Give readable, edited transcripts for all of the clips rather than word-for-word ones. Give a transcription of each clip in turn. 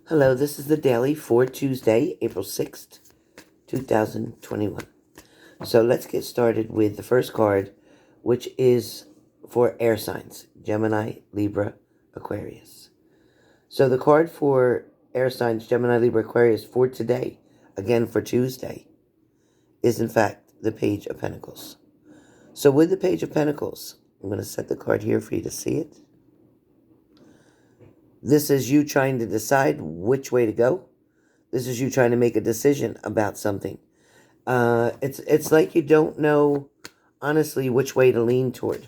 Hello, this is the daily for Tuesday, April 6th, 2021. So let's get started with the first card, which is for air signs, Gemini, Libra, Aquarius. So the card for air signs, Gemini, Libra, Aquarius for today, again for Tuesday, is in fact the Page of Pentacles. So with the Page of Pentacles, I'm going to set the card here for you to see it. This is you trying to decide which way to go. This is you trying to make a decision about something. It's like you don't know, honestly, which way to lean toward.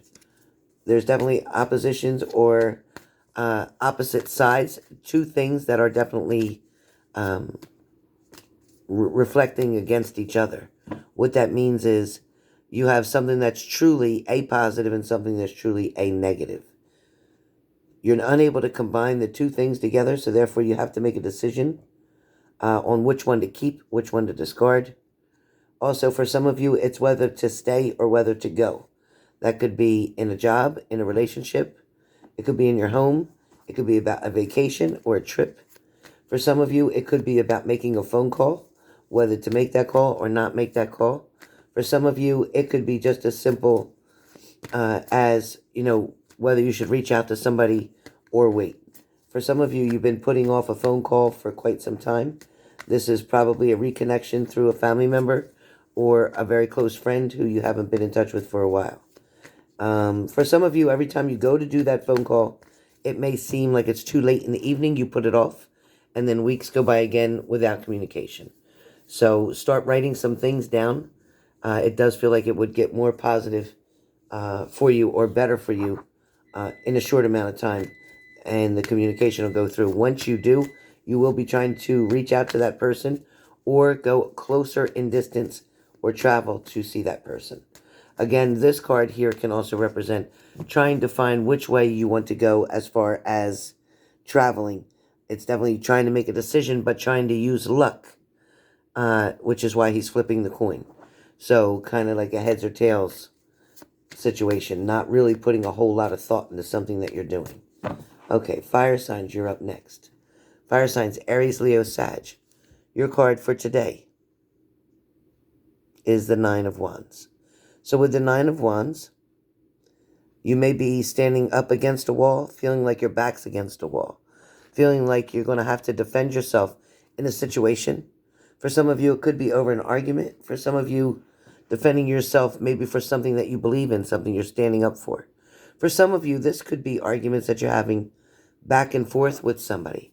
There's definitely oppositions or opposite sides to things that are definitely reflecting against each other. What that means is you have something that's truly a positive and something that's truly a negative. You're unable to combine the two things together, so therefore you have to make a decision on which one to keep, which one to discard. Also, for some of you, it's whether to stay or whether to go. That could be in a job, in a relationship. It could be in your home. It could be about a vacation or a trip. For some of you, it could be about making a phone call, whether to make that call or not make that call. For some of you, it could be just as simple as, whether you should reach out to somebody or wait. For some of you, you've been putting off a phone call for quite some time. This is probably a reconnection through a family member or a very close friend who you haven't been in touch with for a while. For some of you, every time you go to do that phone call, it may seem like it's too late in the evening. You put it off, and then weeks go by again without communication. So start writing some things down. It does feel like it would get more positive for you or better for you in a short amount of time, and the communication will go through. Once you do, you will be trying to reach out to that person or go closer in distance or travel to see that person. Again, this card here can also represent trying to find which way you want to go as far as traveling. It's definitely trying to make a decision, but trying to use luck, which is why he's flipping the coin. So kind of like a heads or tails situation, not really putting a whole lot of thought into something that you're doing. Okay, fire signs, you're up next. Fire signs, Aries, Leo, Sag. Your card for today is the Nine of Wands. So with the Nine of Wands, you may be standing up against a wall, feeling like your back's against a wall, feeling like you're going to have to defend yourself in a situation. For some of you, it could be over an argument. For some of you, defending yourself maybe for something that you believe in, something you're standing up for. For some of you, this could be arguments that you're having back and forth with somebody.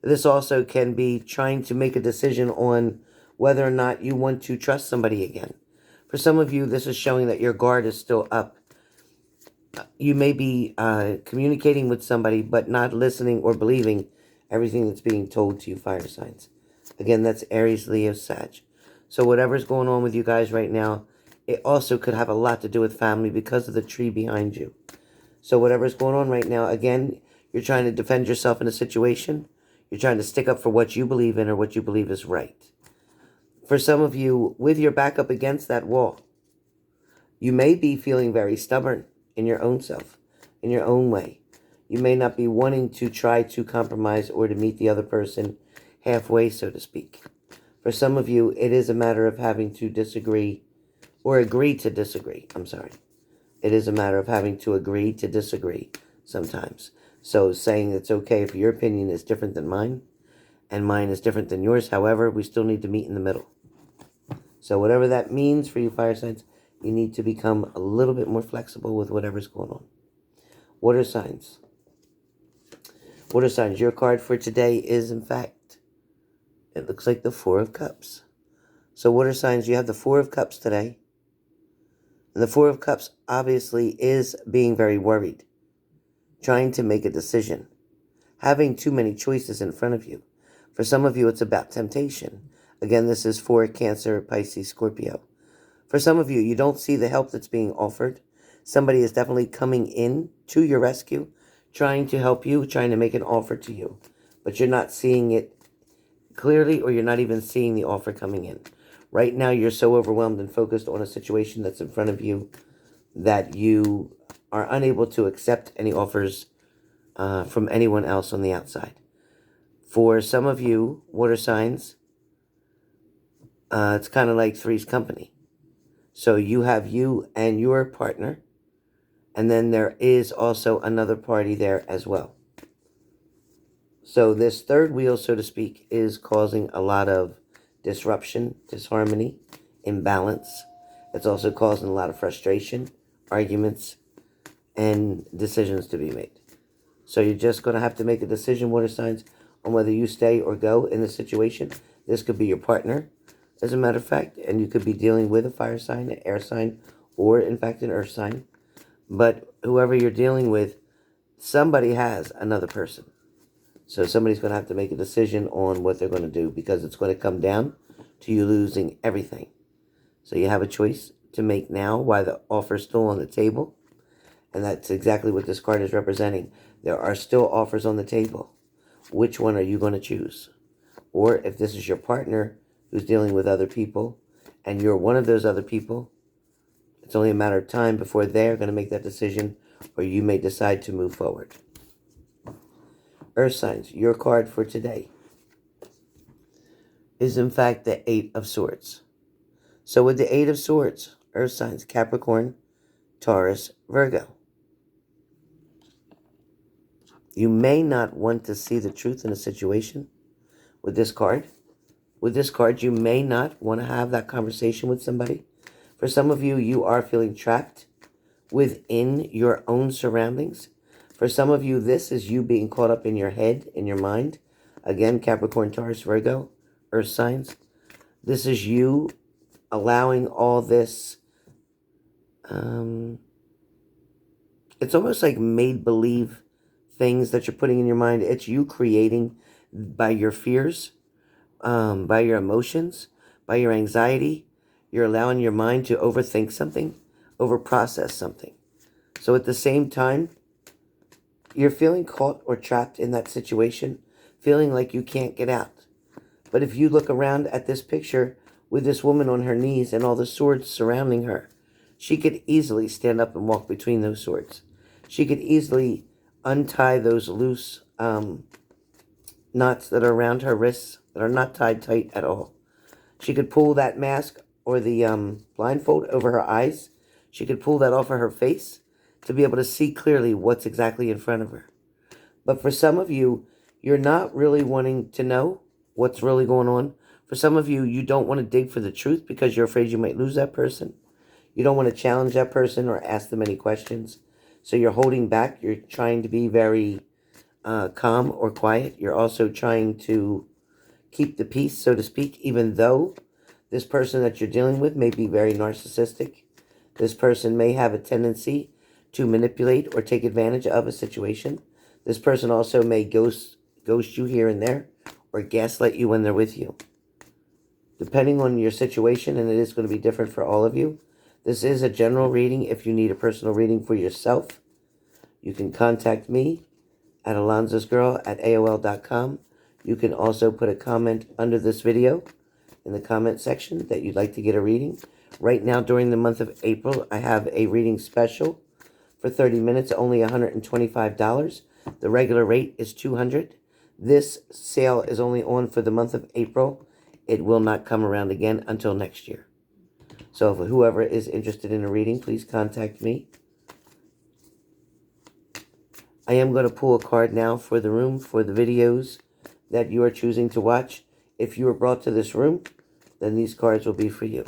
This also can be trying to make a decision on whether or not you want to trust somebody again. For some of you, this is showing that your guard is still up. You may be communicating with somebody, but not listening or believing everything that's being told to you, fire signs. Again, that's Aries, Leo, Sag. So whatever's going on with you guys right now, it also could have a lot to do with family because of the tree behind you. So whatever's going on right now, again, you're trying to defend yourself in a situation. You're trying to stick up for what you believe in or what you believe is right. For some of you, with your back up against that wall, you may be feeling very stubborn in your own self, in your own way. You may not be wanting to try to compromise or to meet the other person halfway, so to speak. For some of you, it is a matter of having to disagree or agree to disagree. It is a matter of having to agree to disagree sometimes. So saying it's okay if your opinion is different than mine and mine is different than yours. However, we still need to meet in the middle. So whatever that means for you fire signs, you need to become a little bit more flexible with whatever's going on. Water signs. Water signs, your card for today is, in fact, it looks like the Four of Cups. So water signs, you have the Four of Cups today. And the Four of Cups obviously is being very worried, trying to make a decision, having too many choices in front of you. For some of you, it's about temptation. Again, this is for Cancer, Pisces, Scorpio. For some of you, you don't see the help that's being offered. Somebody is definitely coming in to your rescue, trying to help you, trying to make an offer to you. But you're not seeing it clearly, or you're not even seeing the offer coming in. Right now, you're so overwhelmed and focused on a situation that's in front of you that you are unable to accept any offers from anyone else on the outside. For some of you, water signs, it's kind of like Three's Company. So you have you and your partner, and then there is also another party there as well. So this third wheel, so to speak, is causing a lot of disruption, disharmony, imbalance. It's also causing a lot of frustration, arguments, and decisions to be made. So you're just going to have to make a decision, water signs, on whether you stay or go in the situation. This could be your partner, as a matter of fact, and you could be dealing with a fire sign, an air sign, or in fact an earth sign. But whoever you're dealing with, somebody has another person. So somebody's going to have to make a decision on what they're going to do, because it's going to come down to you losing everything. So you have a choice to make now while the offer is still on the table. And that's exactly what this card is representing. There are still offers on the table. Which one are you going to choose? Or if this is your partner who's dealing with other people, and you're one of those other people, it's only a matter of time before they're going to make that decision, or you may decide to move forward. Earth signs, your card for today is in fact the Eight of Swords. So with the Eight of Swords, Earth signs, Capricorn, Taurus, Virgo. You may not want to see the truth in a situation with this card. With this card, you may not want to have that conversation with somebody. For some of you, you are feeling trapped within your own surroundings. For some of you, this is you being caught up in your head, in your mind. Again, Capricorn, Taurus, Virgo, Earth signs. This is you allowing all this. It's almost like made-believe things that you're putting in your mind. It's you creating by your fears, by your emotions, by your anxiety. You're allowing your mind to overthink something, overprocess something. So at the same time, you're feeling caught or trapped in that situation, feeling like you can't get out. But if you look around at this picture with this woman on her knees and all the swords surrounding her, she could easily stand up and walk between those swords. She could easily untie those loose knots that are around her wrists that are not tied tight at all. She could pull that mask or the blindfold over her eyes. She could pull that off of her face to be able to see clearly what's exactly in front of her. But for some of you, you're not really wanting to know what's really going on. For some of you, you don't want to dig for the truth because you're afraid you might lose that person. You don't want to challenge that person or ask them any questions. So you're holding back. You're trying to be very calm or quiet. You're also trying to keep the peace, so to speak, even though this person that you're dealing with may be very narcissistic. This person may have a tendency to manipulate or take advantage of a situation. This person also may ghost you here and there or gaslight you when they're with you. Depending on your situation, and it is going to be different for all of you, this is a general reading. If you need a personal reading for yourself, you can contact me at alonzosgirl@aol.com. You can also put a comment under this video in the comment section that you'd like to get a reading. Right now, during the month of April, I have a reading special for 30 minutes, only $125. The regular rate is $200. This sale is only on for the month of April. It will not come around again until next year. So if whoever is interested in a reading, please contact me. I am going to pull a card now for the room, for the videos that you are choosing to watch. If you were brought to this room, then these cards will be for you.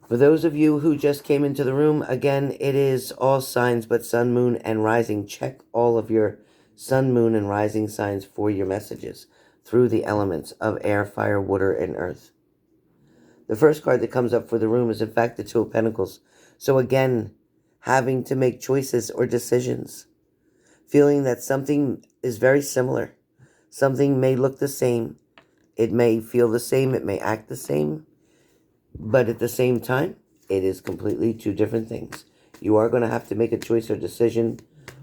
For those of you who just came into the room, again, it is all signs but sun, moon, and rising. Check all of your sun, moon, and rising signs for your messages through the elements of air, fire, water, and earth. The first card that comes up for the room is, in fact, the Two of Pentacles. So again, having to make choices or decisions. Feeling that something is very similar. Something may look the same. It may feel the same. It may act the same. But at the same time, it is completely two different things. You are going to have to make a choice or decision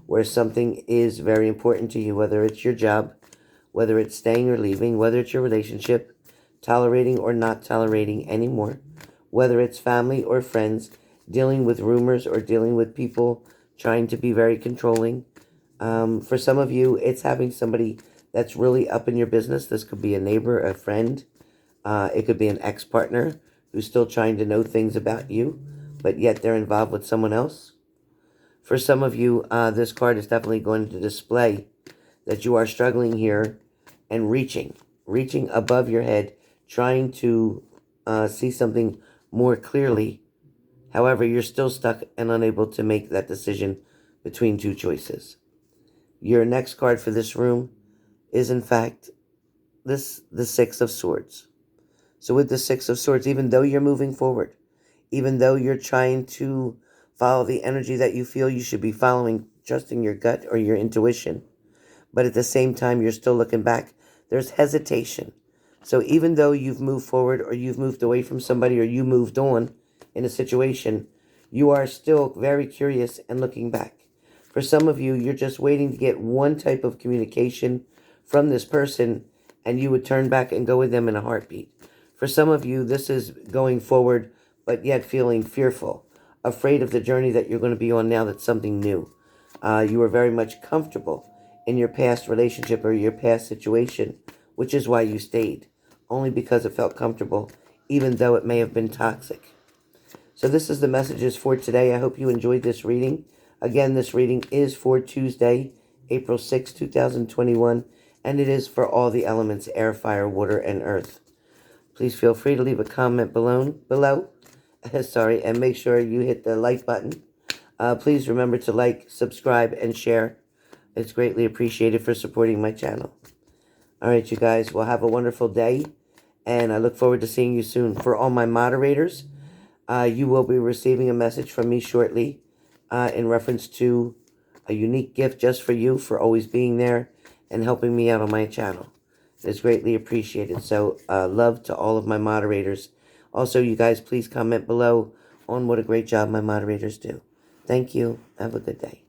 where something is very important to you, whether it's your job, whether it's staying or leaving, whether it's your relationship, tolerating or not tolerating anymore, whether it's family or friends. dealing with rumors or dealing with people trying to be very controlling. For some of you, it's having somebody that's really up in your business. This could be a neighbor, a friend. It could be an ex-partner who's still trying to know things about you, but yet they're involved with someone else. For some of you, this card is definitely going to display that you are struggling here and reaching above your head, trying to see something more clearly. However, you're still stuck and unable to make that decision between two choices. Your next card for this room is, in fact, the Six of Swords. So with the Six of Swords, even though you're moving forward, even though you're trying to follow the energy that you feel you should be following, trusting your gut or your intuition, but at the same time, you're still looking back, there's hesitation. So even though you've moved forward or you've moved away from somebody or you moved on in a situation, you are still very curious and looking back. For some of you, you're just waiting to get one type of communication from this person and you would turn back and go with them in a heartbeat. For some of you, this is going forward, but yet feeling fearful, afraid of the journey that you're going to be on now that's something new. You are very much comfortable in your past relationship or your past situation, which is why you stayed, only because it felt comfortable, even though it may have been toxic. So this is the messages for today. I hope you enjoyed this reading. Again, this reading is for Tuesday, April 6, 2021, and it is for all the elements: air, fire, water, and earth. Please feel free to leave a comment below. Sorry, and make sure you hit the like button. Please remember to like, subscribe, and share. It's greatly appreciated for supporting my channel. All right, you guys, well, have a wonderful day, and I look forward to seeing you soon. For all my moderators, you will be receiving a message from me shortly in reference to a unique gift just for you for always being there and helping me out on my channel. It's greatly appreciated. So love to all of my moderators. Also, you guys, please comment below on what a great job my moderators do. Thank you. Have a good day.